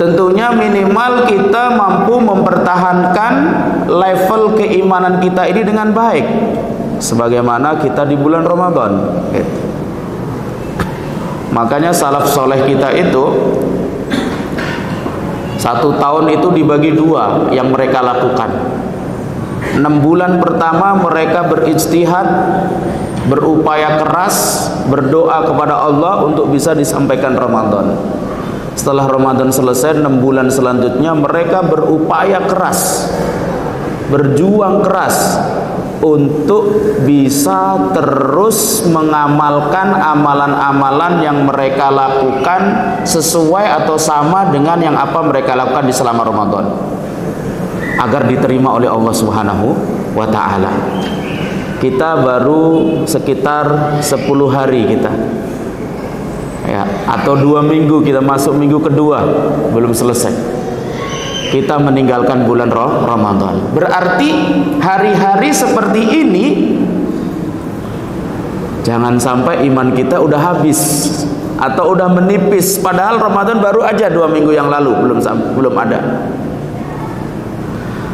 tentunya minimal kita mampu mempertahankan level keimanan kita ini dengan baik, sebagaimana kita di bulan Ramadan. Makanya salaf soleh kita itu 1 tahun itu dibagi 2 yang mereka lakukan. 6 bulan pertama mereka berijtihad, berupaya keras, berdoa kepada Allah untuk bisa disampaikan Ramadan. Setelah Ramadan selesai, 6 bulan selanjutnya mereka berupaya keras, berjuang keras untuk bisa terus mengamalkan amalan-amalan yang mereka lakukan sesuai atau sama dengan yang apa mereka lakukan di selama Ramadan, agar diterima oleh Allah Subhanahu wa ta'ala. Kita baru sekitar 10 hari kita, ya, atau 2 minggu, kita masuk minggu kedua, belum selesai kita meninggalkan bulan Ramadan. Berarti hari-hari seperti ini jangan sampai iman kita udah habis atau udah menipis, padahal Ramadan baru aja 2 minggu yang lalu, belum ada.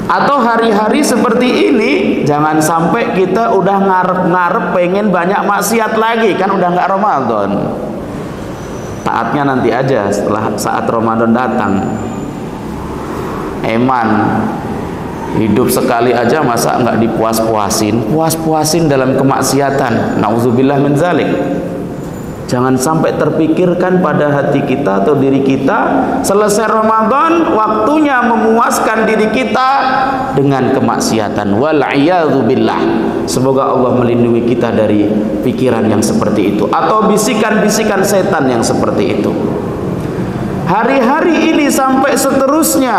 Atau hari-hari seperti ini jangan sampai kita udah ngarep-ngarep pengen banyak maksiat lagi, kan udah nggak Ramadan. Taatnya nanti aja setelah saat Ramadan datang. Eman hidup sekali aja, masa nggak dipuas-puasin? Puas-puasin dalam kemaksiatan. Nauzubillah min zalik. Jangan sampai terpikirkan pada hati kita atau diri kita, selesai Ramadan waktunya memuaskan diri kita dengan kemaksiatan. Wal'iyadzubillah. Semoga Allah melindungi kita dari pikiran yang seperti itu, atau bisikan-bisikan setan yang seperti itu. Hari-hari ini sampai seterusnya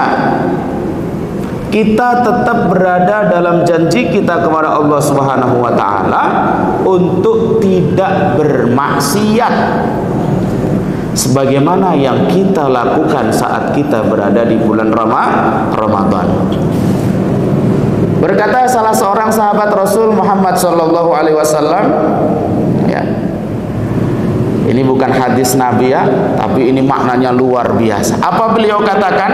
kita tetap berada dalam janji kita kepada Allah Subhanahu wa ta'ala untuk tidak bermaksiat sebagaimana yang kita lakukan saat kita berada di bulan Ramadan. Berkata salah seorang sahabat Rasul Muhammad sallallahu alaihi wasallam, ya, ini bukan hadis Nabi ya, tapi ini maknanya luar biasa. Apa beliau katakan?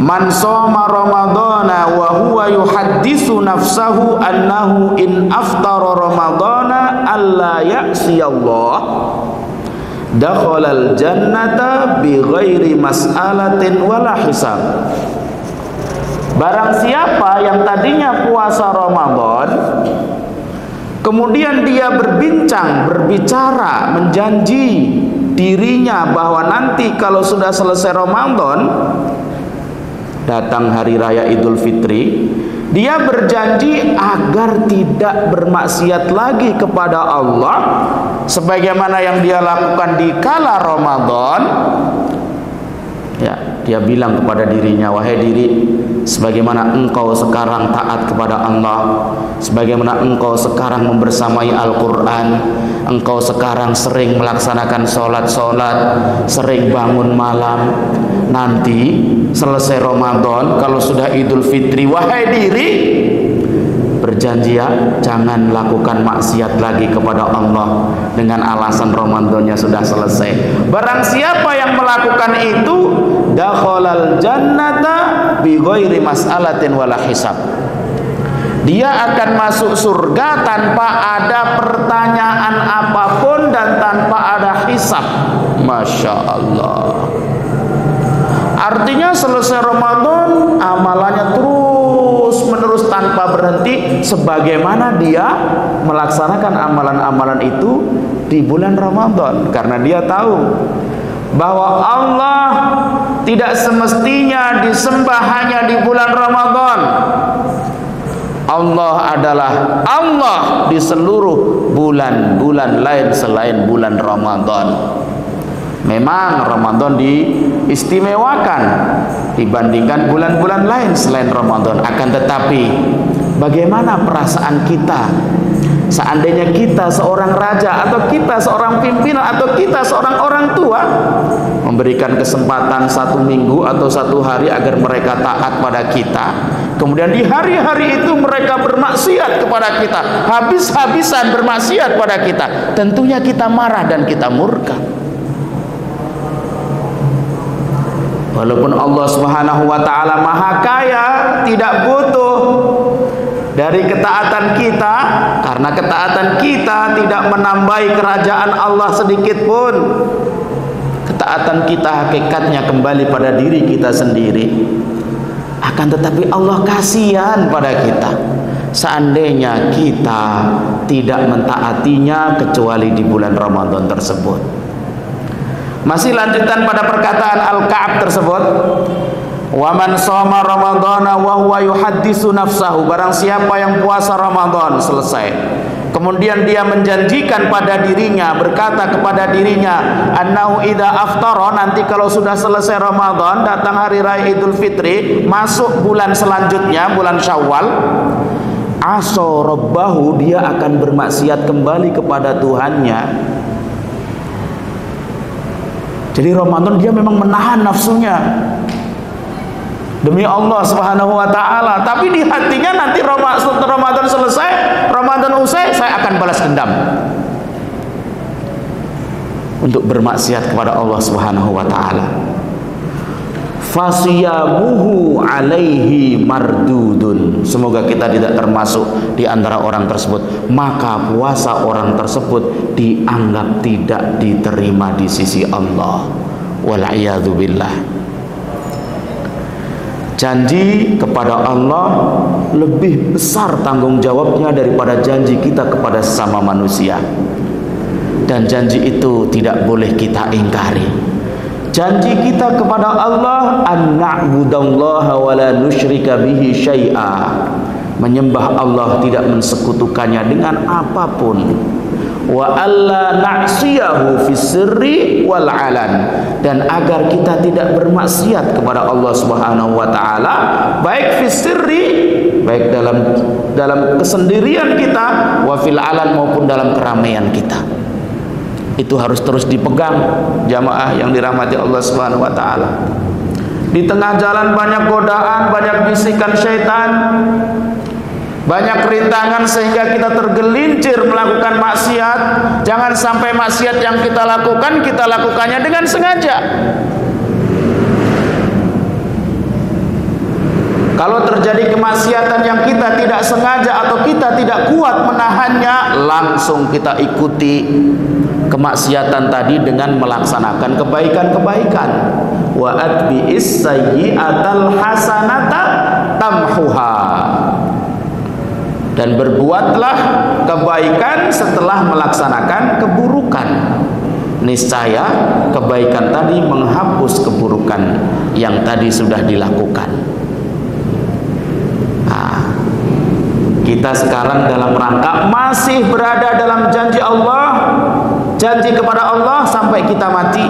Man shoma ramadhana wa huwa yuhaddisu nafsahu annahu in aftara ramadhana alla ya'siyallah dakhalal jannata bighairi mas'alatin wala hisab. Barang siapa yang tadinya puasa Ramadan, kemudian dia berbicara, menjanji dirinya bahwa nanti kalau sudah selesai Ramadan, datang hari raya Idul Fitri, dia berjanji agar tidak bermaksiat lagi kepada Allah sebagaimana yang dia lakukan di kala Ramadan. Ya, dia bilang kepada dirinya, wahai diri, sebagaimana engkau sekarang taat kepada Allah, sebagaimana engkau sekarang membersamai Al-Quran, engkau sekarang sering melaksanakan sholat-sholat, sering bangun malam, nanti selesai Ramadan kalau sudah Idul Fitri, wahai diri, berjanji ya, jangan lakukan maksiat lagi kepada Allah dengan alasan Ramadannya sudah selesai. Barang siapa yang melakukan itu, dakhalal jannata bighairi mas'alatin wala hisab. Dia akan masuk surga tanpa ada pertanyaan apapun dan tanpa ada hisab. Masya Allah. Artinya selesai Ramadan amalannya terus menerus tanpa berhenti, sebagaimana dia melaksanakan amalan-amalan itu di bulan Ramadan, karena dia tahu bahwa Allah tidak semestinya disembah hanya di bulan Ramadan. Allah adalah Allah di seluruh bulan-bulan lain selain bulan Ramadan. Memang Ramadan diistimewakan dibandingkan bulan-bulan lain selain Ramadan. Akan tetapi bagaimana perasaan kita seandainya kita seorang raja, atau kita seorang pimpinan, atau kita seorang orang tua, memberikan kesempatan 1 minggu atau 1 hari agar mereka taat pada kita, kemudian di hari-hari itu mereka bermaksiat kepada kita, habis-habisan bermaksiat pada kita, tentunya kita marah dan kita murka. Walaupun Allah Subhanahu wa taala Maha Kaya, tidak butuh dari ketaatan kita, karena ketaatan kita tidak menambahi kerajaan Allah sedikit pun. Ketaatan kita hakikatnya kembali pada diri kita sendiri. Akan tetapi Allah kasihan pada kita seandainya kita tidak mentaatinya kecuali di bulan Ramadan tersebut. Masih lanjutan pada perkataan Al-Ka'ab tersebut, wa man shoma ramadhana wa huwa yuhaddisu nafsahu, barang siapa yang puasa Ramadan selesai kemudian dia menjanjikan pada dirinya, berkata kepada dirinya, annahu idza aftara, nanti kalau sudah selesai Ramadan, datang hari raya Idul Fitri, masuk bulan selanjutnya, bulan Syawal, asa rabbahu, dia akan bermaksiat kembali kepada Tuhannya. Jadi Ramadan dia memang menahan nafsunya demi Allah Subhanahu wa taala, tapi di hatinya nanti Ramadan selesai, Ramadan usai, saya akan balas dendam untuk bermaksiat kepada Allah Subhanahu wa taala. Fasiyamuhu alaihi mardudun, semoga kita tidak termasuk di antara orang tersebut. Maka puasa orang tersebut dianggap tidak diterima di sisi Allah. Wal'iyadzu billah. Janji kepada Allah lebih besar tanggung jawabnya daripada janji kita kepada sesama manusia. Dan janji itu tidak boleh kita ingkari. Janji kita kepada Allah, an na'budallaha wa la nusyrika bihi syai'a, menyembah Allah, tidak mensekutukannya dengan apapun. Wa alla na'siyahu fis sirri wal alan, dan agar kita tidak bermaksiat kepada Allah Subhanahu wa taala baik fis sirri, baik dalam kesendirian kita, wa fil alan, maupun dalam keramaian kita. Itu harus terus dipegang jamaah yang dirahmati Allah Subhanahu wa taala. Di tengah jalan banyak godaan, banyak bisikan syaitan, banyak rintangan sehingga kita tergelincir melakukan maksiat. Jangan sampai maksiat yang kita lakukannya dengan sengaja. Kalau terjadi kemaksiatan yang kita tidak sengaja atau kita tidak kuat menahannya, langsung kita ikuti kemaksiatan tadi dengan melaksanakan kebaikan-kebaikan. Wa atbi'is sayyi'atal hasanata tamhuha, dan berbuatlah kebaikan setelah melaksanakan keburukan. Niscaya kebaikan tadi menghapus keburukan yang tadi sudah dilakukan. Kita sekarang dalam rangka masih berada dalam janji Allah, janji kepada Allah sampai kita mati.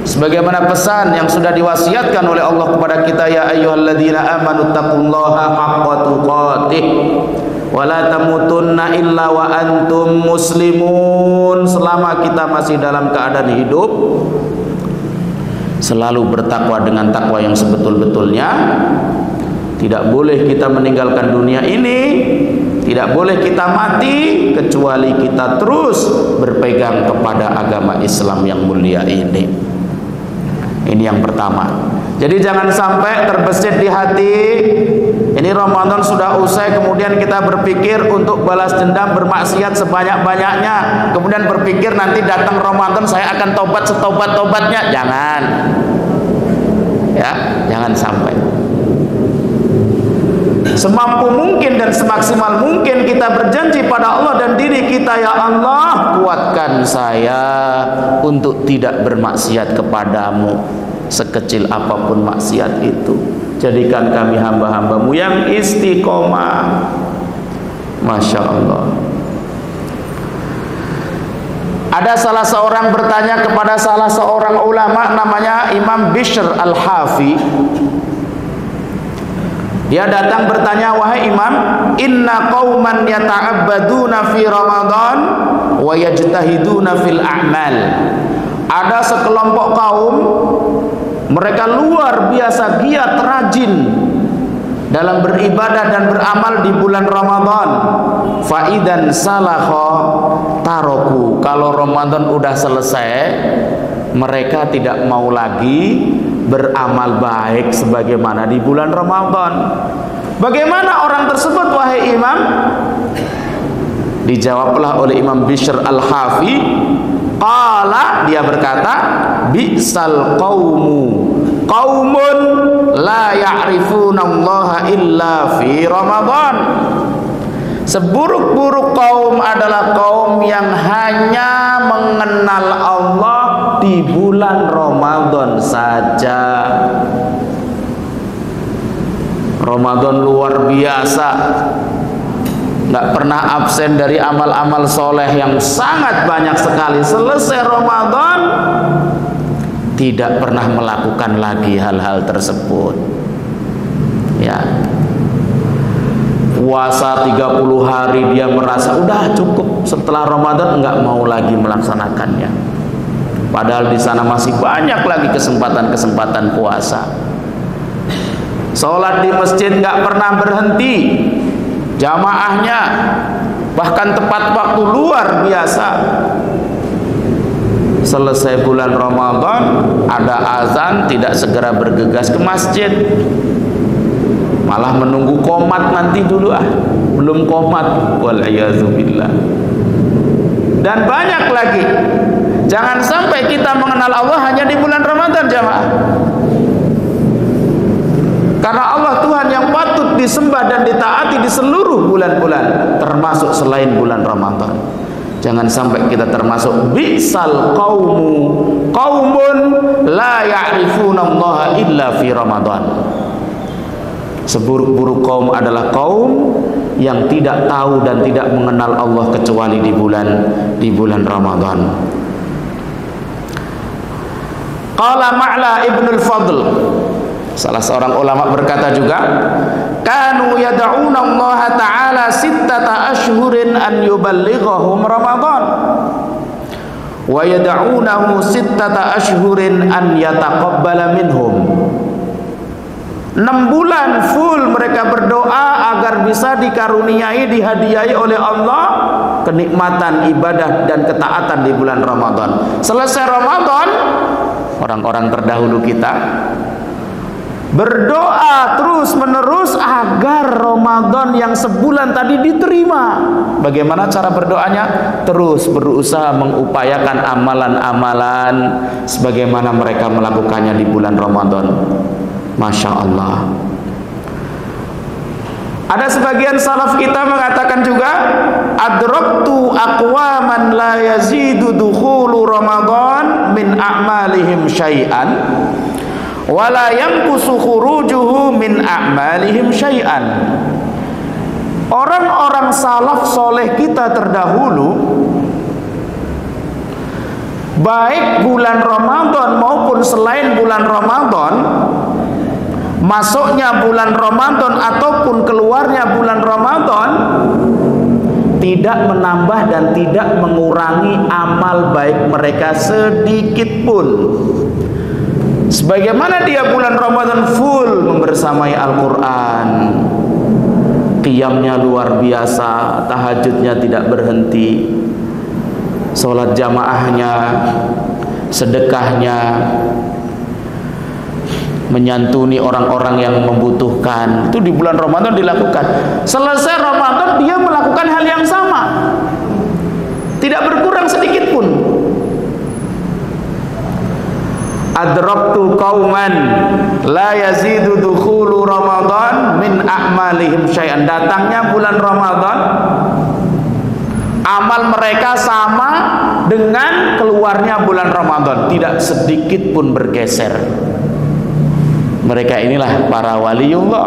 Sebagaimana pesan yang sudah diwasiatkan oleh Allah kepada kita, ya ayyuhalladzina amanu taqullaha haqqa tuqatih wa la tamutunna illa wa antum muslimun. Selama kita masih dalam keadaan hidup, selalu bertakwa dengan takwa yang sebetul-betulnya. Tidak boleh kita meninggalkan dunia ini, tidak boleh kita mati kecuali kita terus berpegang kepada agama Islam yang mulia ini. Ini yang pertama. Jadi jangan sampai terbesit di hati, ini Ramadan sudah usai, kemudian kita berpikir untuk balas dendam, bermaksiat sebanyak-banyaknya, kemudian berpikir nanti datang Ramadan saya akan tobat setobat-tobatnya. Jangan, ya, jangan sampai. Semampu mungkin dan semaksimal mungkin kita berjanji pada Allah dan diri kita, ya Allah, kuatkan saya untuk tidak bermaksiat kepadamu, sekecil apapun maksiat itu. Jadikan kami hamba-hambamu yang istiqomah. Masya Allah. Ada salah seorang bertanya kepada salah seorang ulama namanya Imam Bishr Al-Hafi. Dia datang bertanya, wahai Imam, inna qauman yata'abbaduna fi Ramadan wa yajtahiduna fil a'mal. Ada sekelompok kaum, mereka luar biasa giat, rajin dalam beribadah dan beramal di bulan Ramadan. Faidan salakha taroku, kalau Ramadan udah selesai, mereka tidak mau lagi beramal baik sebagaimana di bulan Ramadan. Bagaimana orang tersebut wahai Imam? Dijawablah oleh Imam Bishr Al-Hafi, qala, dia berkata, bi'sal qaumu qaumun la ya'rifunallaha illa fi Ramadan. Seburuk-buruk kaum adalah kaum yang hanya mengenal Allah di bulan Ramadan saja. Ramadan luar biasa, nggak pernah absen dari amal-amal soleh yang sangat banyak sekali. Selesai Ramadan tidak pernah melakukan lagi hal-hal tersebut. Ya, puasa 30 hari dia merasa udah cukup, setelah Ramadan nggak mau lagi melaksanakannya. Padahal di sana masih banyak lagi kesempatan-kesempatan puasa. Sholat di masjid nggak pernah berhenti, jamaahnya bahkan tepat waktu luar biasa. Selesai bulan Ramadan ada azan, tidak segera bergegas ke masjid, malah menunggu qomat nanti dulu, belum qomat, wal-iyazubillah. Dan banyak lagi. Jangan sampai kita mengenal Allah hanya di bulan Ramadan, jamaah. Karena Allah Tuhan yang patut disembah dan ditaati di seluruh bulan-bulan, termasuk selain bulan Ramadan. Jangan sampai kita termasuk bi'sal qaumu qaumun la ya'rifunallaha illa fi Ramadan. Seburuk-buruk kaum adalah kaum yang tidak tahu dan tidak mengenal Allah kecuali di bulan Ramadan. Qala Ma'la Ibnul Fadl, salah seorang ulama berkata juga, kanu yad'una Allah Ta'ala sittata ashhurin an yuballighahum Ramadan wa yad'unahu sittata ashhurin an yataqabbala minhum. 6 bulan full mereka berdoa agar bisa dikaruniai, dihadiahi oleh Allah kenikmatan ibadah dan ketaatan di bulan Ramadan. Selesai Ramadan, orang-orang terdahulu kita berdoa terus menerus agar Ramadan yang sebulan tadi diterima. Bagaimana cara berdoanya? Terus berusaha mengupayakan amalan-amalan sebagaimana mereka melakukannya di bulan Ramadan. Masya Allah. Ada sebagian salaf kita mengatakan juga, adraktu aqwaman la yazidu dukhulu Ramadan min a'malihim syai'an wala yanqusu khurujuhu min a'malihim syai'an. Orang-orang salaf soleh kita terdahulu, baik bulan Ramadan maupun selain bulan Ramadan, masuknya bulan Ramadan ataupun keluarnya bulan Ramadan, tidak menambah dan tidak mengurangi amal baik mereka sedikit pun. Sebagaimana dia bulan Ramadan full membersamai Al-Quran, qiyamnya luar biasa, tahajudnya tidak berhenti, sholat jamaahnya, sedekahnya, menyantuni orang-orang yang membutuhkan, itu di bulan Ramadan dilakukan. Selesai Ramadan dia melakukan hal yang sama, tidak berkurang sedikit pun. Adraktu qauman la yazidu dukhulu Ramadan min a'malihim syai'an. Datangnya bulan Ramadan, amal mereka sama dengan keluarnya bulan Ramadan, tidak sedikit pun bergeser. Mereka inilah para waliullah,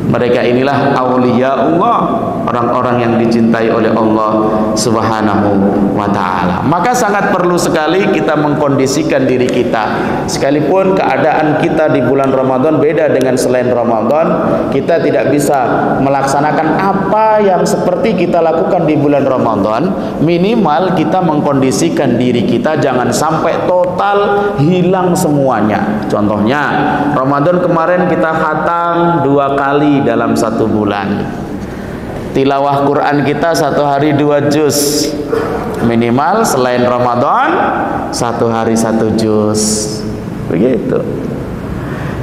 mereka inilah auliyaullah, orang-orang yang dicintai oleh Allah Subhanahu wa ta'ala. Maka sangat perlu sekali kita mengkondisikan diri kita, sekalipun keadaan kita di bulan Ramadan beda dengan selain Ramadan, kita tidak bisa melaksanakan apa yang seperti kita lakukan di bulan Ramadan. Minimal kita mengkondisikan diri kita jangan sampai total hilang semuanya. Contohnya Ramadan kemarin kita khatam 2 kali dalam 1 bulan. tilawah Quran kita 1 hari 2 juz minimal, selain Ramadan 1 hari 1 juz, begitu.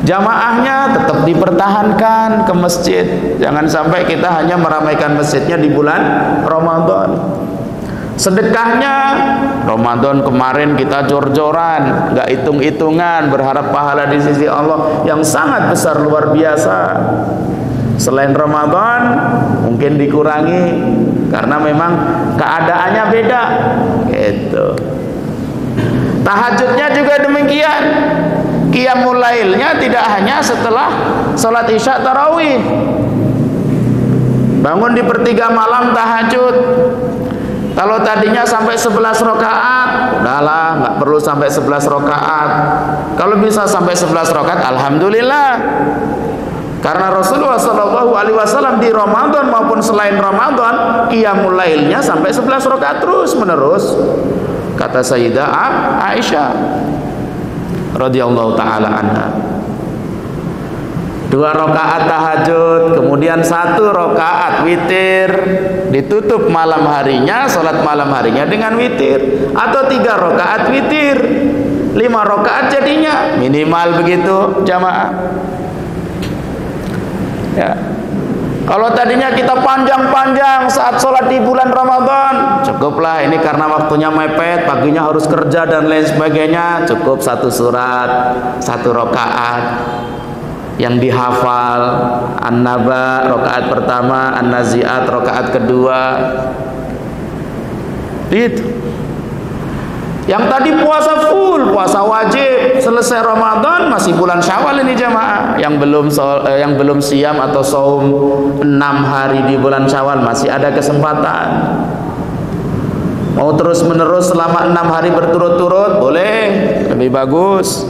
Jamaahnya tetap dipertahankan ke masjid. Jangan sampai kita hanya meramaikan masjidnya di bulan Ramadan. Sedekahnya Ramadan kemarin kita jor-joran, nggak hitung-hitungan, berharap pahala di sisi Allah yang sangat besar luar biasa. Selain Ramadan mungkin dikurangi karena memang keadaannya beda, gitu. Tahajudnya juga demikian. Qiyamul lailnya tidak hanya setelah sholat isya tarawih. Bangun di pertiga malam tahajud. Kalau tadinya sampai 11 rakaat, udahlah, nggak perlu sampai 11 rakaat. Kalau bisa sampai 11 rakaat, alhamdulillah. Karena Rasulullah SAW di Ramadan maupun selain Ramadan, qiyamul lailnya sampai 11 rakaat terus menerus. Kata Sayyidah Aisyah radhiyallahu taala anha. 2 rakaat tahajud, kemudian 1 rakaat witir, ditutup malam harinya, sholat malam harinya dengan witir, atau 3 rakaat witir, 5 rakaat jadinya, minimal begitu jamaah. Ya. Kalau tadinya kita panjang-panjang saat sholat di bulan Ramadan, cukuplah, ini karena waktunya mepet, paginya harus kerja dan lain sebagainya, cukup 1 surat, 1 rakaat yang dihafal, An-Naba rakaat pertama, An-Nazi'at rakaat kedua, gitu. Yang tadi puasa full, puasa wajib, selesai Ramadan masih bulan Syawal ini jamaah. Yang belum siam atau saum 6 hari di bulan Syawal masih ada kesempatan. Mau terus menerus selama 6 hari berturut-turut boleh, lebih bagus.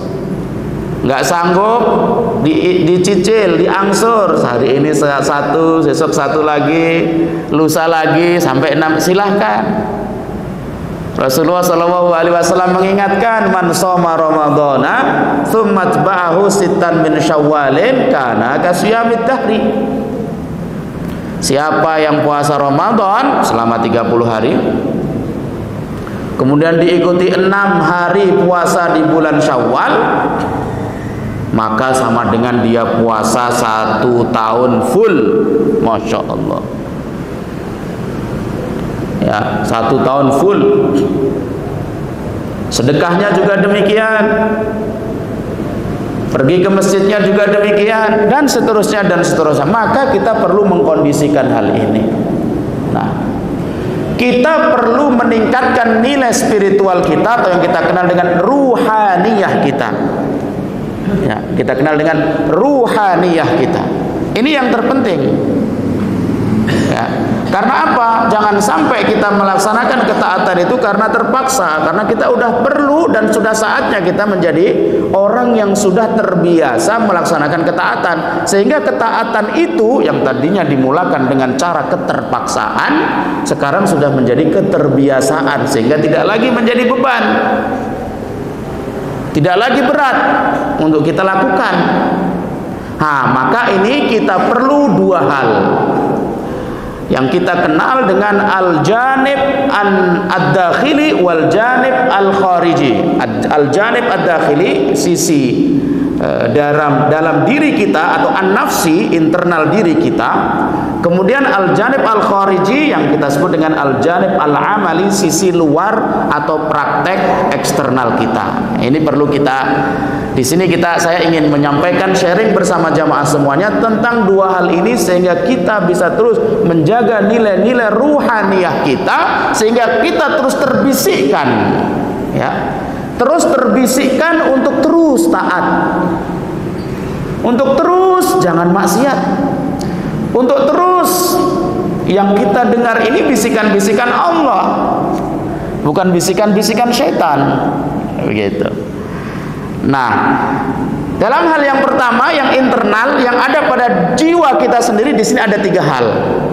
Nggak sanggup dicicil, diangsur, hari ini 1, besok 1 lagi, lusa lagi sampai 6, silahkan. Rasulullah SAW mengingatkan, man shoma ramadhana tsumma atba'ahu sittan min syawalin kana kasiyamid dahri. Siapa yang puasa Ramadan selama 30 hari, kemudian diikuti 6 hari puasa di bulan Syawal, maka sama dengan dia puasa 1 tahun full. Masya Allah. Ya, 1 tahun full. Sedekahnya juga demikian, pergi ke masjidnya juga demikian, dan seterusnya dan seterusnya. Maka kita perlu mengkondisikan hal ini. Nah, kita perlu meningkatkan nilai spiritual kita, atau yang kita kenal dengan ruhaniyah kita. Ya, kita kenal dengan ruhaniyah kita. Ini yang terpenting. Ya. Karena apa? Jangan sampai kita melaksanakan ketaatan itu karena terpaksa, karena kita udah perlu dan sudah saatnya kita menjadi orang yang sudah terbiasa melaksanakan ketaatan, sehingga ketaatan itu yang tadinya dimulakan dengan cara keterpaksaan sekarang sudah menjadi keterbiasaan, sehingga tidak lagi menjadi beban, tidak lagi berat untuk kita lakukan. Maka ini kita perlu 2 hal yang kita kenal dengan al-janib ad-dakhili wal janib al-khariji. Al-janib ad-dakhili, sisi dalam diri kita atau an-nafsi, internal diri kita. Kemudian al-janib al-khariji yang kita sebut dengan al-janib al-amali, sisi luar atau praktek eksternal kita. Ini perlu kita, di sini saya ingin menyampaikan, sharing bersama jamaah semuanya tentang 2 hal ini, sehingga kita bisa terus menjaga nilai-nilai ruhaniyah kita, sehingga kita terus terbisikkan, ya, terus terbisikkan untuk terus taat, untuk terus jangan maksiat, untuk terus yang kita dengar ini bisikan-bisikan Allah, bukan bisikan-bisikan setan, begitu. Nah, dalam hal yang pertama, yang internal, yang ada pada jiwa kita sendiri, di sini ada 3 hal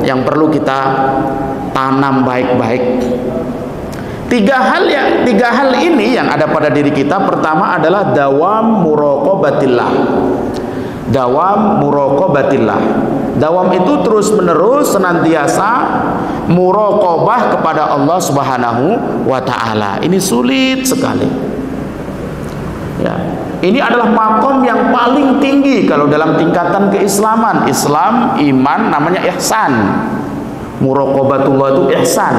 yang perlu kita tanam baik-baik. 3 hal ini yang ada pada diri kita. Pertama adalah dawam muraqabatillah. Dawam muraqabatillah. Dawam itu terus menerus senantiasa muraqabah kepada Allah Subhanahu wa taala. Ini sulit sekali. Ya. Ini adalah makom yang paling tinggi kalau dalam tingkatan keislaman. Islam, iman, namanya ihsan. Muraqabatullah itu ihsan.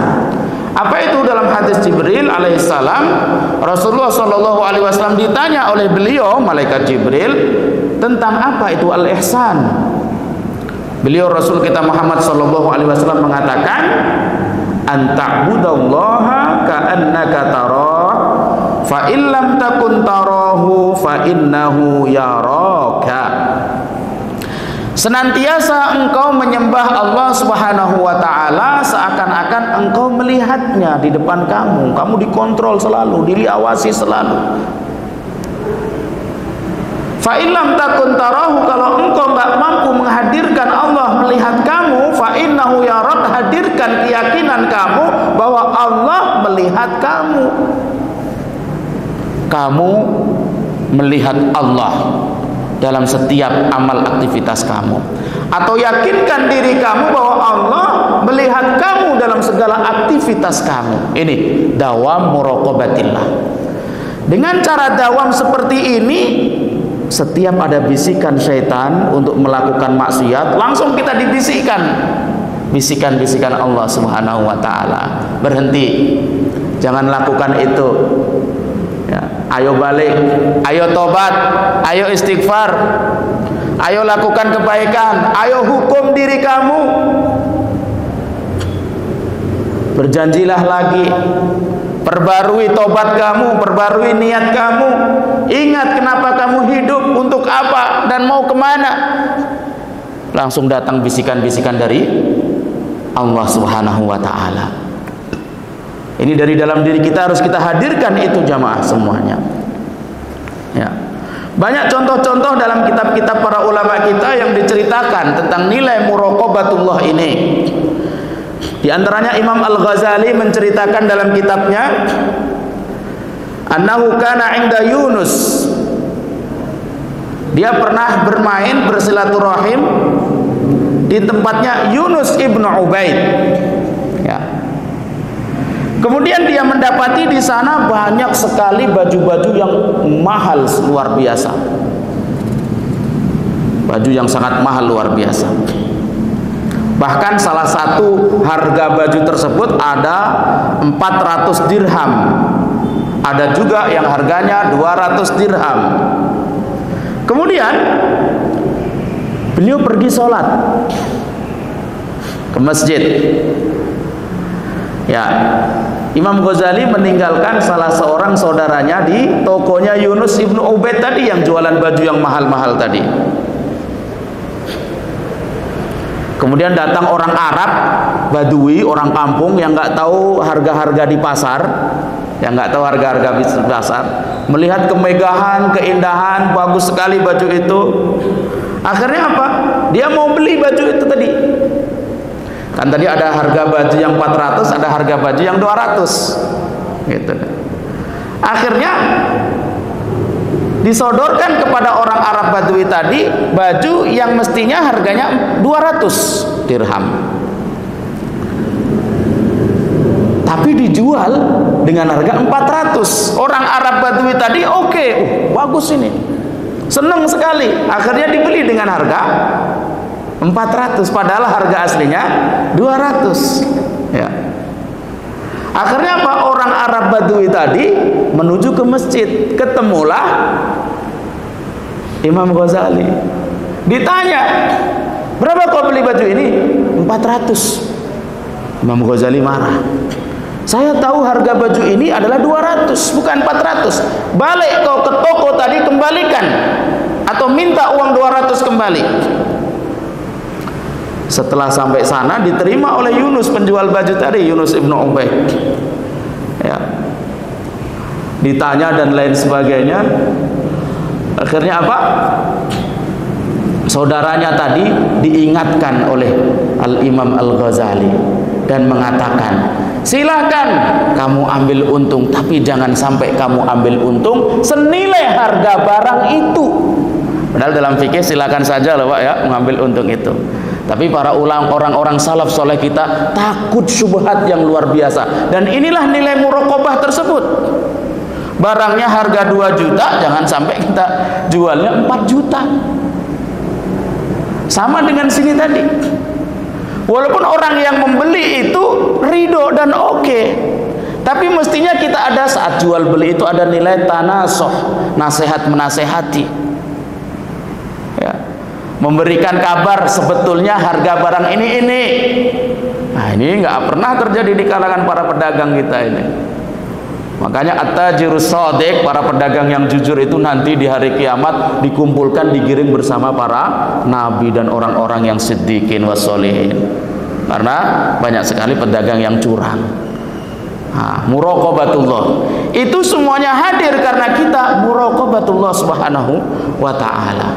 Apa itu? Dalam hadis Jibril alaihissalam, Rasulullah sallallahu alaihi wasallam ditanya oleh beliau, malaikat Jibril, tentang apa itu al-ihsan. Beliau Rasul kita Muhammad sallallahu alaihi wasallam mengatakan, an ta'budallaha ka'annaka tarah, fa in lam takun tarahu fa innahu yaraka. Senantiasa engkau menyembah Allah Subhanahu wa taala seakan-akan engkau melihatnya di depan kamu. Kamu dikontrol selalu, diawasi selalu. Fa in lam takun tarahu, kalau engkau enggak mampu menghadirkan Allah melihat kamu, fa innahu yarak, hadirkan keyakinan kamu bahwa Allah melihat kamu. Kamu melihat Allah dalam setiap amal aktivitas kamu, atau yakinkan diri kamu bahwa Allah melihat kamu dalam segala aktivitas kamu. Ini dawam muraqabatillah. Dengan cara dawam seperti ini, setiap ada bisikan syaitan untuk melakukan maksiat, langsung kita dibisikkan bisikan-bisikan Allah Subhanahu wa taala. Berhenti, jangan lakukan itu. Ya, ayo balik, ayo tobat, ayo istighfar, ayo lakukan kebaikan, ayo hukum diri kamu. Berjanjilah lagi, perbarui tobat kamu, perbarui niat kamu. Ingat kenapa kamu hidup, untuk apa, dan mau kemana. Langsung datang bisikan-bisikan dari Allah Subhanahu wa ta'ala. Ini dari dalam diri kita, harus kita hadirkan itu jamaah semuanya. Ya. Banyak contoh-contoh dalam kitab-kitab para ulama kita yang diceritakan tentang nilai muraqabatullah ini. Di antaranya Imam Al-Ghazali menceritakan dalam kitabnya, annahu kana 'inda Yunus. Dia pernah bermain bersilaturahim di tempatnya Yunus ibnu Ubaid. Ya. Kemudian dia mendapati di sana banyak sekali baju-baju yang mahal luar biasa. Baju yang sangat mahal luar biasa. Bahkan salah satu harga baju tersebut ada 400 dirham. Ada juga yang harganya 200 dirham. Kemudian beliau pergi sholat ke masjid. Ya, Imam Ghazali meninggalkan salah seorang saudaranya di tokonya Yunus ibnu Ubaid tadi yang jualan baju yang mahal-mahal tadi. Kemudian datang orang Arab, Badui, orang kampung yang nggak tahu harga-harga di pasar, yang nggak tahu harga-harga di pasar, melihat kemegahan, keindahan, bagus sekali baju itu. Akhirnya apa? Dia mau beli baju itu tadi. Kan tadi ada harga baju yang 400, ada harga baju yang 200. Gitu. Akhirnya disodorkan kepada orang Arab Badui tadi baju yang mestinya harganya 200 dirham. Tapi dijual dengan harga 400. Orang Arab Badui tadi oke, bagus ini. Senang sekali. Akhirnya dibeli dengan harga 400, padahal harga aslinya 200. Ya. Akhirnya apa? Orang Arab Badui tadi menuju ke masjid, ketemulah Imam Ghazali. Ditanya, berapa kau beli baju ini? 400. Imam Ghazali marah. Saya tahu harga baju ini adalah 200, bukan 400. Balik kau ke toko tadi, kembalikan, atau minta uang 200 kembali. Setelah sampai sana diterima oleh Yunus, penjual baju tadi, Yunus ibnu Ubaid. Ya. Ditanya dan lain sebagainya. Akhirnya apa? Saudaranya tadi diingatkan oleh Al-Imam Al-Ghazali dan mengatakan, silakan kamu ambil untung, tapi jangan sampai kamu ambil untung senilai harga barang itu. Padahal dalam fikih silakan saja loh Pak ya, mengambil untung itu. Tapi para orang-orang salaf soleh kita takut syubhat yang luar biasa. Dan inilah nilai muraqabah tersebut. Barangnya harga 2 juta, jangan sampai kita jualnya 4 juta. Sama dengan sini tadi. Walaupun orang yang membeli itu ridho dan oke, tapi mestinya kita ada saat jual beli itu ada nilai tanasuh, nasihat menasehati, ya, memberikan kabar sebetulnya harga barang ini. Nah, ini nggak pernah terjadi di kalangan para pedagang kita ini. Makanya at-tajirus shadiq, para pedagang yang jujur itu nanti di hari kiamat dikumpulkan, digiring bersama para nabi dan orang-orang yang siddiqin wassolihin. Karena banyak sekali pedagang yang curang. Nah, muraqabatullah itu semuanya hadir karena kita muraqabatullah subhanahu wa ta'ala.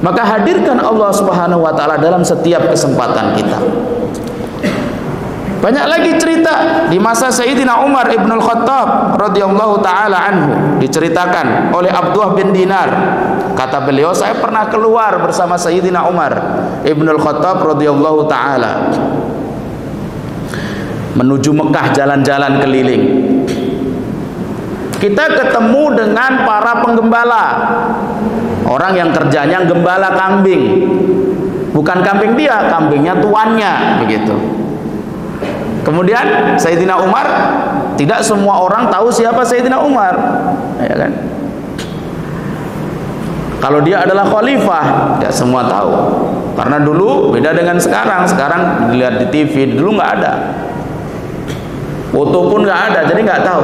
Maka hadirkan Allah subhanahu wa ta'ala dalam setiap kesempatan kita. Banyak lagi cerita di masa Sayyidina Umar ibnul Khattab radhiyallahu ta'ala anhu, diceritakan oleh Abdullah bin Dinar. Kata beliau, saya pernah keluar bersama Sayyidina Umar ibnul Khattab radhiyallahu ta'ala menuju Mekah, jalan-jalan keliling. Kita ketemu dengan para penggembala, orang yang kerjanya gembala kambing. Bukan kambing dia, kambingnya tuannya, begitu. Kemudian Sayyidina Umar, tidak semua orang tahu siapa Sayyidina Umar, ya kan? Kalau dia adalah khalifah, tidak semua tahu. Karena dulu beda dengan sekarang. Sekarang dilihat di TV, dulu nggak ada. Foto pun nggak ada, jadi nggak tahu.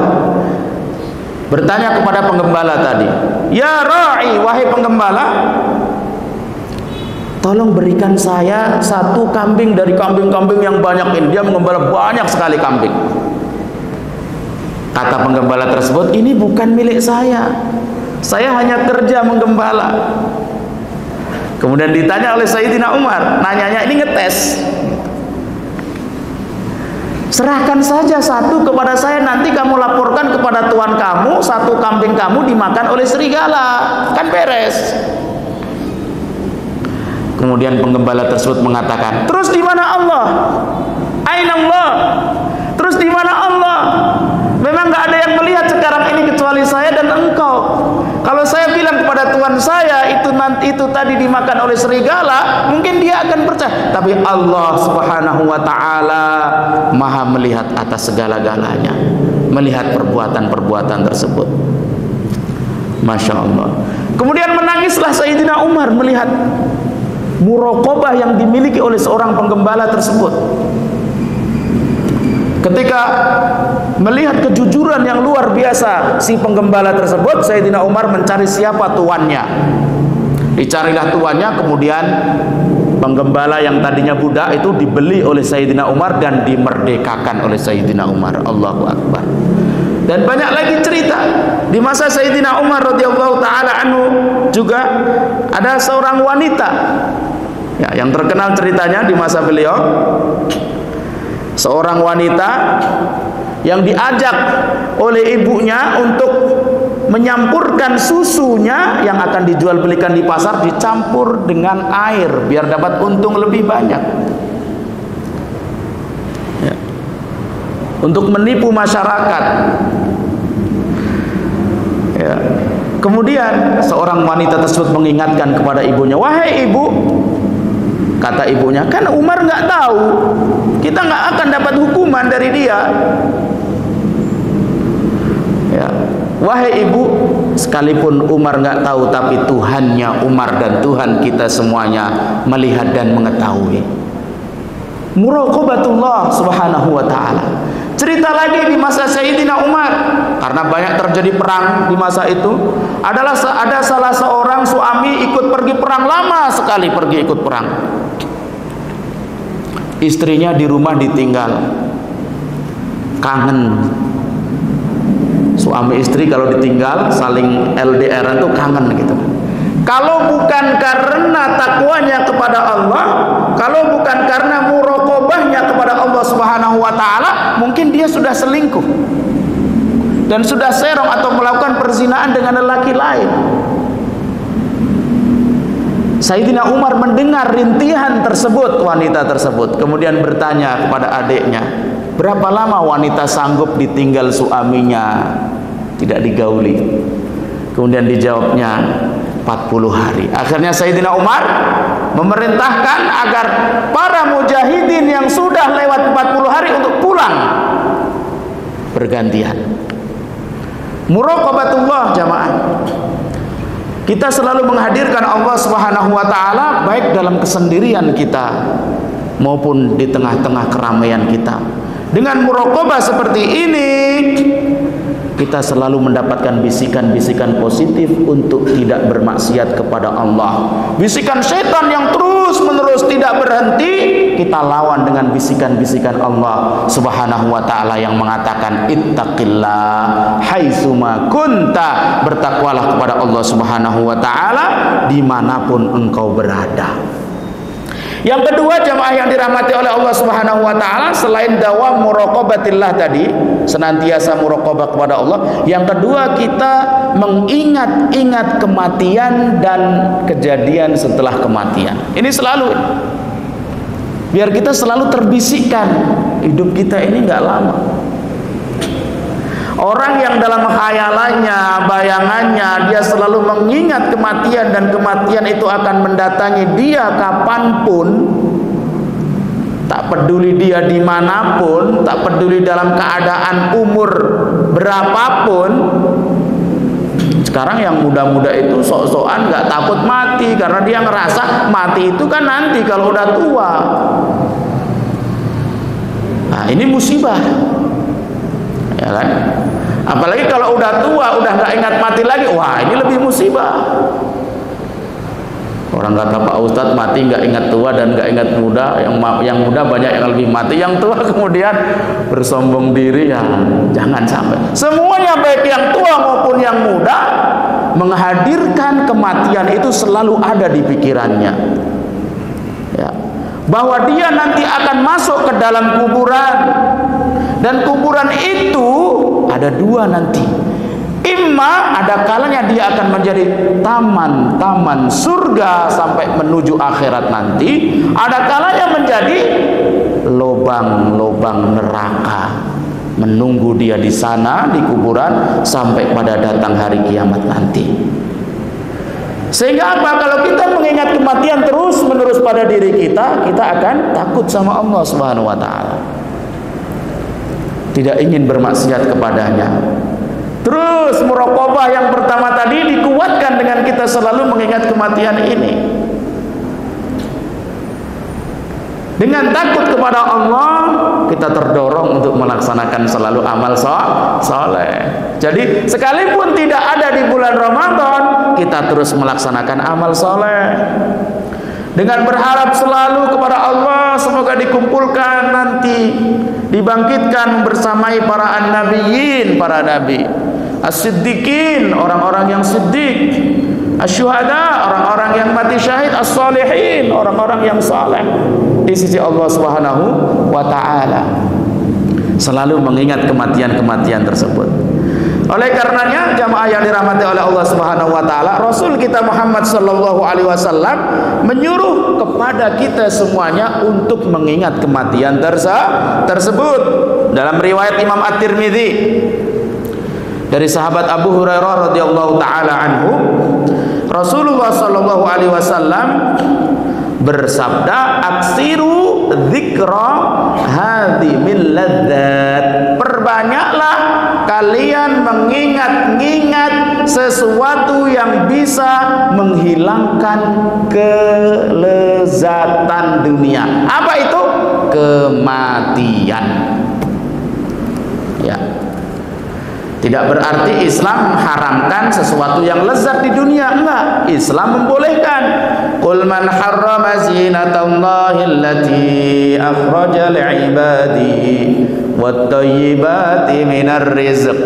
Bertanya kepada penggembala tadi, ya ra'i, wahai penggembala, tolong berikan saya 1 kambing dari kambing-kambing yang banyak ini. Dia menggembala banyak sekali kambing. Kata penggembala tersebut, ini bukan milik saya hanya kerja menggembala. Kemudian ditanya oleh Sayyidina Umar, nanyanya ini ngetes, serahkan saja 1 kepada saya, nanti kamu laporkan kepada tuan kamu, 1 kambing kamu dimakan oleh serigala, kan beres. Kemudian penggembala tersebut mengatakan, terus di mana Allah? Aina Allah? Terus di mana Allah? Memang nggak ada yang melihat sekarang ini kecuali saya dan engkau. Kalau saya bilang kepada Tuhan saya itu tadi dimakan oleh serigala, mungkin dia akan percaya. Tapi Allah subhanahu wa ta'ala maha melihat atas segala-galanya, melihat perbuatan-perbuatan tersebut. Masya Allah. Kemudian menangislah Sayyidina Umar melihat muraqabah yang dimiliki oleh seorang penggembala tersebut. Ketika melihat kejujuran yang luar biasa si penggembala tersebut, Sayyidina Umar mencari siapa tuannya. Dicarilah tuannya, kemudian penggembala yang tadinya budak itu dibeli oleh Sayyidina Umar dan dimerdekakan oleh Sayyidina Umar. Allahu Akbar. Dan banyak lagi cerita di masa Sayyidina Umar radhiyallahu taala anhu juga ada seorang wanita, ya, yang terkenal ceritanya di masa beliau, seorang wanita yang diajak oleh ibunya untuk menyampurkan susunya yang akan dijual belikan di pasar, dicampur dengan air biar dapat untung lebih banyak, ya, untuk menipu masyarakat, ya. Kemudian seorang wanita tersebut mengingatkan kepada ibunya, wahai ibu, kata ibunya, kan Umar nggak tahu, kita nggak akan dapat hukuman dari dia. Ya, wahai ibu, sekalipun Umar nggak tahu, tapi Tuhannya Umar dan Tuhan kita semuanya melihat dan mengetahui. Muraqabatullah subhanahu wa ta'ala. Cerita lagi di masa Sayyidina Umar, karena banyak terjadi perang di masa itu, ada salah seorang suami ikut pergi perang, lama sekali pergi ikut perang. Istrinya di rumah ditinggal, kangen. Suami istri kalau ditinggal saling LDR itu kangen gitu. Kalau bukan karena takwanya kepada Allah, kalau bukan karena muraqabahnya kepada Allah Subhanahu wa taala, mungkin dia sudah selingkuh dan sudah serong atau melakukan perzinaan dengan lelaki lain. Sayyidina Umar mendengar rintihan tersebut, wanita tersebut, kemudian bertanya kepada adiknya, berapa lama wanita sanggup ditinggal suaminya, tidak digauli? Kemudian dijawabnya 40 hari. Akhirnya Sayyidina Umar memerintahkan agar para mujahidin yang sudah lewat 40 hari untuk pulang bergantian. Muraqabatullah jamaah. Kita selalu menghadirkan Allah Subhanahu wa taala baik dalam kesendirian kita maupun di tengah-tengah keramaian kita. Dengan muraqabah seperti ini, kita selalu mendapatkan bisikan-bisikan positif untuk tidak bermaksiat kepada Allah. Bisikan setan yang terus-menerus tidak berhenti, kita lawan dengan bisikan-bisikan Allah Subhanahu wa taala yang mengatakan ittaqillah haitsuma kunta, bertakwalah kepada Allah Subhanahu wa taala dimanapun engkau berada. Yang kedua jamaah yang dirahmati oleh Allah Subhanahu wa taala, selain dawam muraqabatillah tadi, senantiasa muraqabah kepada Allah, yang kedua kita mengingat-ingat kematian dan kejadian setelah kematian. Ini selalu, biar kita selalu terbisikkan, hidup kita ini nggak lama. Orang yang dalam khayalannya, bayangannya, dia selalu mengingat kematian, dan kematian itu akan mendatangi dia kapanpun, tak peduli dia dimanapun, tak peduli dalam keadaan umur berapapun. Sekarang yang muda-muda itu sok-sokan nggak takut mati, karena dia ngerasa mati itu kan nanti kalau udah tua. Nah, ini musibah, ya kan? Apalagi kalau udah tua, udah nggak ingat mati lagi, wah ini lebih musibah. Orang kata Pak Ustadz, mati nggak ingat tua dan nggak ingat muda. Yang muda banyak yang lebih mati, yang tua kemudian bersombong diri. Ya jangan sampai. Semuanya baik yang tua maupun yang muda menghadirkan kematian itu selalu ada di pikirannya, ya, bahwa dia nanti akan masuk ke dalam kuburan. Dan kuburan itu ada dua nanti. Imma ada kalanya dia akan menjadi taman-taman surga sampai menuju akhirat nanti. Ada kalanya menjadi lubang-lubang neraka menunggu dia di sana di kuburan sampai pada datang hari kiamat nanti. Sehingga apa? Kalau kita mengingat kematian terus-menerus pada diri kita, kita akan takut sama Allah Subhanahu wa taala. Tidak ingin bermaksiat kepadanya. Terus muraqabah yang pertama tadi dikuatkan dengan kita selalu mengingat kematian ini. Dengan takut kepada Allah, kita terdorong untuk melaksanakan selalu amal soleh. Jadi sekalipun tidak ada di bulan Ramadan, kita terus melaksanakan amal soleh. Dengan berharap selalu kepada Allah, semoga dikumpulkan nanti, dibangkitkan bersamai para an-nabiyyin, para nabi, as-siddiqin, orang-orang yang siddiq, asy-syuhada, orang-orang yang mati syahid, as-shalihin, orang-orang yang saleh di sisi Allah Subhanahu wa taala. Selalu mengingat kematian-kematian tersebut. Oleh karenanya jamaah yang dirahmati oleh Allah Subhanahu wa taala, Rasul kita Muhammad sallallahu alaihi wasallam menyuruh kepada kita semuanya untuk mengingat kematian tersebut. Dalam riwayat Imam At-Tirmidzi dari sahabat Abu Hurairah radhiyallahu taala anhu, Rasulullah sallallahu alaihi wasallam bersabda, aksiru dzikra hadhimil ladzat, perbanyaklah kalian mengingat-ingat sesuatu yang bisa menghilangkan kelezatan dunia. Apa itu? Kematian. Ya. Tidak berarti Islam mengharamkan sesuatu yang lezat di dunia, enggak. Islam membolehkan. Qul man harrama zinatallahi allati akhraja li'ibadihi wat-thayyibati minar rizq.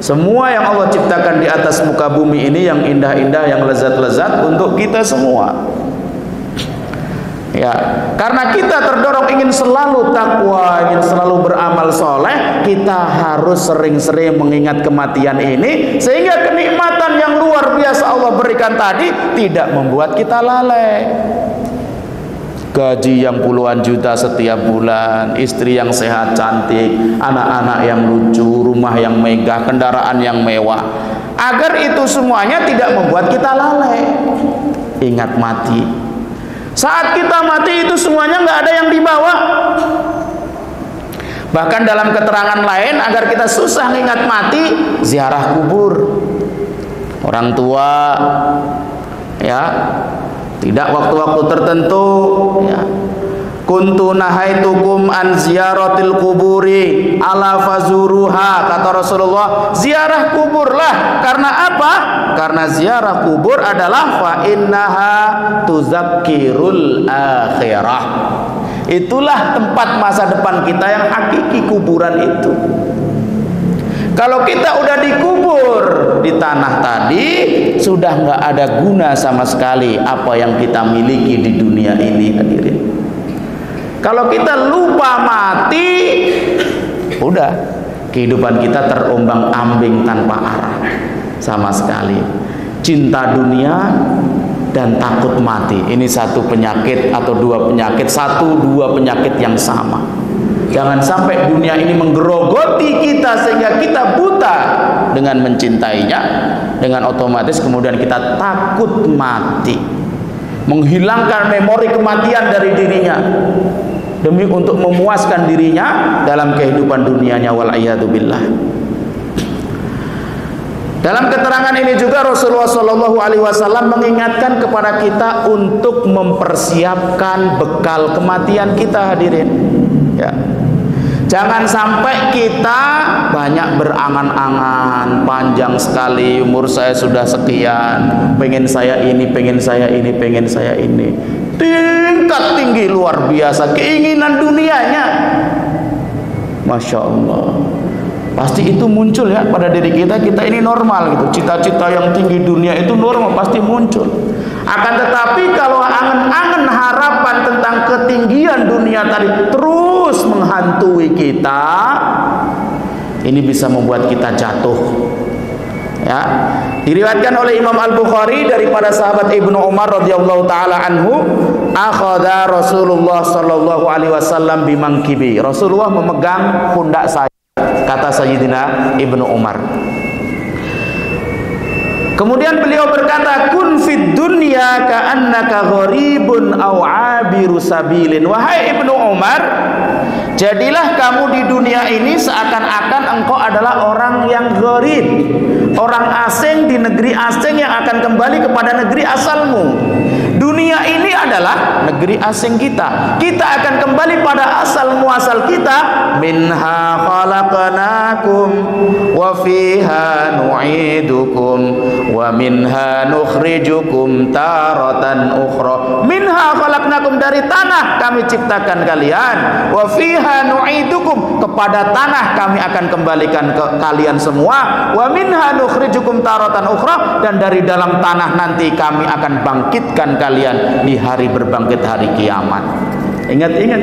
Semua yang Allah ciptakan di atas muka bumi ini yang indah-indah, yang lezat-lezat untuk kita semua. Ya, karena kita terdorong ingin selalu takwa, ingin selalu beramal soleh, kita harus sering-sering mengingat kematian ini, sehingga kenikmatan yang luar biasa Allah berikan tadi tidak membuat kita lalai. Gaji yang puluhan juta setiap bulan, istri yang sehat cantik, anak-anak yang lucu, rumah yang megah, kendaraan yang mewah, agar itu semuanya tidak membuat kita lalai. Ingat mati. Saat kita mati itu semuanya nggak ada yang dibawa. Bahkan dalam keterangan lain, agar kita susah ingat mati, ziarah kubur orang tua, ya, tidak waktu-waktu tertentu, ya. Kuntu nahaitukum an ziyaratil kuburi ala fazuruha, kata Rasulullah, ziarah kuburlah. Karena apa? Karena ziarah kubur adalah fa innaha tuzakkirul akhirah. Itulah tempat masa depan kita yang hakiki, kuburan itu. Kalau kita udah dikubur di tanah tadi, sudah nggak ada guna sama sekali apa yang kita miliki di dunia ini, hadirin. Kalau kita lupa mati, udah kehidupan kita terombang-ambing tanpa arah sama sekali. Cinta dunia dan takut mati, ini satu penyakit atau dua penyakit, dua penyakit yang sama. Jangan sampai dunia ini menggerogoti kita sehingga kita buta dengan mencintainya, dengan otomatis kemudian kita takut mati, menghilangkan memori kematian dari dirinya demi untuk memuaskan dirinya dalam kehidupan dunianya, wal'iyadzubillah. Dalam keterangan ini juga Rasulullah SAW mengingatkan kepada kita untuk mempersiapkan bekal kematian kita, hadirin. Ya. Jangan sampai kita banyak berangan-angan, panjang sekali umur saya sudah sekian, pengen saya ini, pengen saya ini, pengen saya ini. Tingkat tinggi luar biasa keinginan dunianya, Masya Allah. Pasti itu muncul ya pada diri kita. Kita ini normal gitu, cita-cita yang tinggi dunia itu normal, pasti muncul. Akan tetapi kalau angan-angan harapan tentang ketinggian dunia tadi terus menghantui kita, ini bisa membuat kita jatuh. Ya, diriwayatkan oleh Imam Al-Bukhari daripada sahabat Ibnu Umar radhiyallahu taala anhu, akhadha Rasulullah sallallahu alaihi wasallam bimangkibi. Rasulullah memegang pundak saya, kata Sayyidina Ibnu Umar. Kemudian beliau berkata, kun fid dunya ka'annaka gharibun aw 'abiru sabilin. Wahai Ibnu Umar, jadilah kamu di dunia ini seakan-akan engkau adalah orang yang gharib, orang asing di negeri asing yang akan kembali kepada negeri asalmu. Dunia ini adalah negeri asing kita. Kita akan kembali pada asal muasal kita. Minha khalaqnakum wa fiha nu'idukum wa minha nukhrijukum taratan ukhra. Minha khalaqnakum, dari tanah kami ciptakan kalian. Wa fiha nu'idukum, kepada tanah kami akan kembalikan ke kalian semua. Wa minha nukhrijukum taratan ukhra, dan dari dalam tanah nanti kami akan bangkitkan kalian di hari berbangkit, hari kiamat. Ingat-ingat,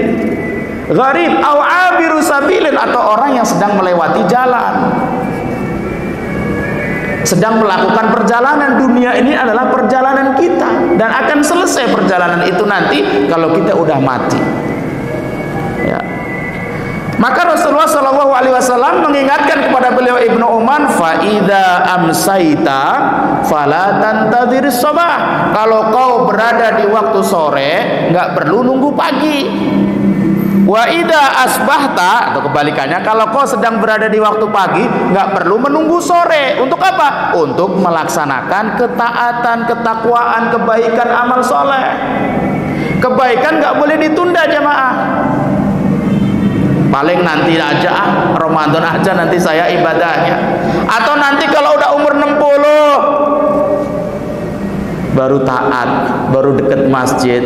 gharib au abiru sabilin, atau orang yang sedang melewati jalan, sedang melakukan perjalanan. Dunia ini adalah perjalanan kita, dan akan selesai perjalanan itu nanti kalau kita udah mati. Ya. Maka Rasulullah SAW mengingatkan kepada beliau Ibnu Umar, fa idza amsaita fala tantadhir sabah. Kalau kau berada di waktu sore, nggak perlu nunggu pagi. Wa idza asbahta, atau kebalikannya, kalau kau sedang berada di waktu pagi, nggak perlu menunggu sore. Untuk apa? Untuk melaksanakan ketaatan, ketakwaan, kebaikan, amal soleh. Kebaikan nggak boleh ditunda, jamaah. Paling nanti aja, Ramadan aja nanti saya ibadahnya. Atau nanti kalau udah umur 60 baru taat, baru deket masjid,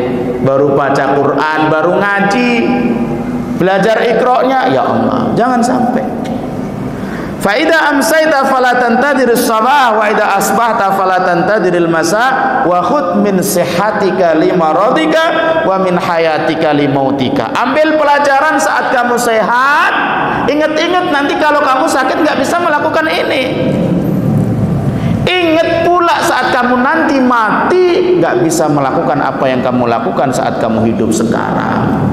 baru baca Quran, baru ngaji, belajar iqra'nya. Ya Allah, jangan sampai. Fa idza amsayta fala tantadirus sabah wa idza asbahta fala tantadiril masa wa khudh min sihhatika limaradika wa min hayatika limautika. Ambil pelajaran saat kamu sehat, ingat-ingat nanti kalau kamu sakit nggak bisa melakukan ini. Ingat pula saat kamu nanti mati nggak bisa melakukan apa yang kamu lakukan saat kamu hidup sekarang.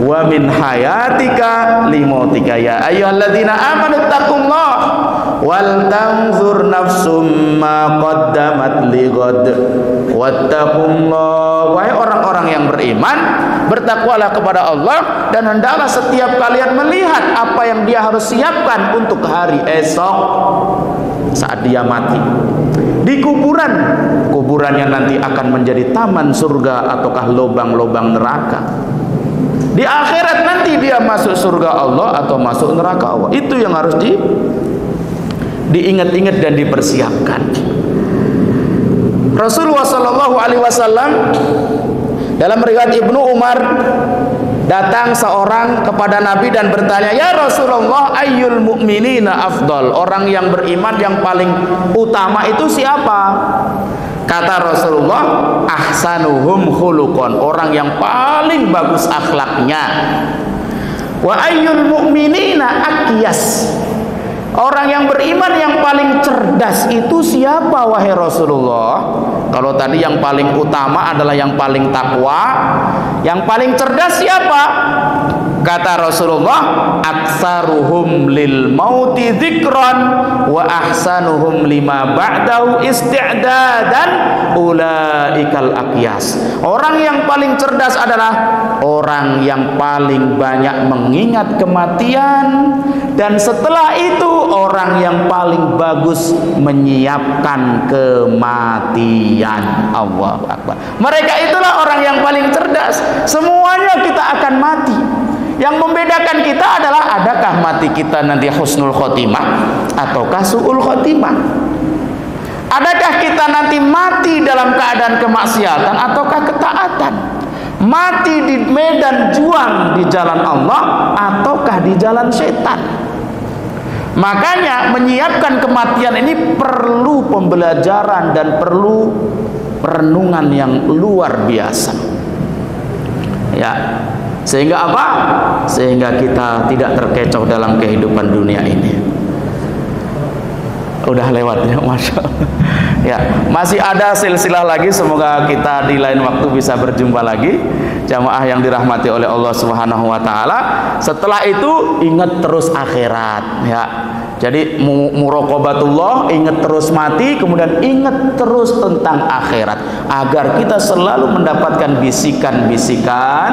Wa min hayatika limautika ya ayyuhalladzina amanu taqullah wal tanzur nafsum ma qaddamat lighad wattaqullah. Wahai orang-orang yang beriman, bertakwalah kepada Allah dan hendaklah setiap kalian melihat apa yang dia harus siapkan untuk hari esok saat dia mati. Di kuburannya nanti akan menjadi taman surga ataukah lubang-lubang neraka. Di akhirat nanti dia masuk surga Allah atau masuk neraka Allah. Itu yang harus diingat-ingat dan dipersiapkan. Rasulullah sallallahu alaihi wasallam dalam riwayat Ibnu Umar, datang seorang kepada Nabi dan bertanya, "Ya Rasulullah, ayyul mu'minina afdal?" Orang yang beriman yang paling utama itu siapa? Kata Rasulullah, ahsanuhum khuluqan, orang yang paling bagus akhlaknya. Wa ayyul mu'minina aqyas, orang yang beriman yang paling cerdas itu siapa wahai Rasulullah? Kalau tadi yang paling utama adalah yang paling takwa, yang paling cerdas siapa? Kata Rasulullah, aktsaruhum lil mauti dzikran wa ahsanuhum lima ba'dahu isti'dadan ulaikal aqyas. Orang yang paling cerdas adalah orang yang paling banyak mengingat kematian, dan setelah itu orang yang paling bagus menyiapkan kematian. Allahu Akbar. Mereka itulah orang yang paling cerdas. Semuanya kita akan mati. Yang membedakan kita adalah adakah mati kita nanti husnul khotimah ataukah su'ul khotimah. Adakah kita nanti mati dalam keadaan kemaksiatan ataukah ketaatan. Mati di medan juang di jalan Allah ataukah di jalan setan. Makanya menyiapkan kematian ini perlu pembelajaran dan perlu renungan yang luar biasa. Ya. Sehingga apa? Sehingga kita tidak terkecoh dalam kehidupan dunia ini. Udah lewat ya, Masya Allah. Ya, masih ada silsilah lagi. Semoga kita di lain waktu bisa berjumpa lagi. Jamaah yang dirahmati oleh Allah Subhanahu wa taala. Setelah itu ingat terus akhirat ya. Jadi muraqabatullah, ingat terus mati, kemudian ingat terus tentang akhirat agar kita selalu mendapatkan bisikan-bisikan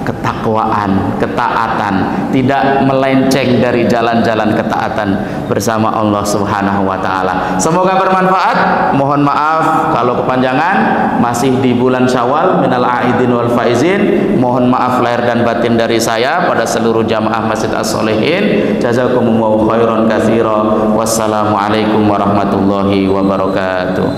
ketakwaan, ketaatan, tidak melenceng dari jalan-jalan ketaatan bersama Allah Subhanahu wa taala. Semoga bermanfaat. Mohon maaf kalau kepanjangan, masih di bulan Syawal, minal aidin wal faizin. Mohon maaf lahir dan batin dari saya pada seluruh jamaah Masjid As-Sholihin. Jazakumullahu khairan katsira. Wassalamualaikum warahmatullahi wabarakatuh.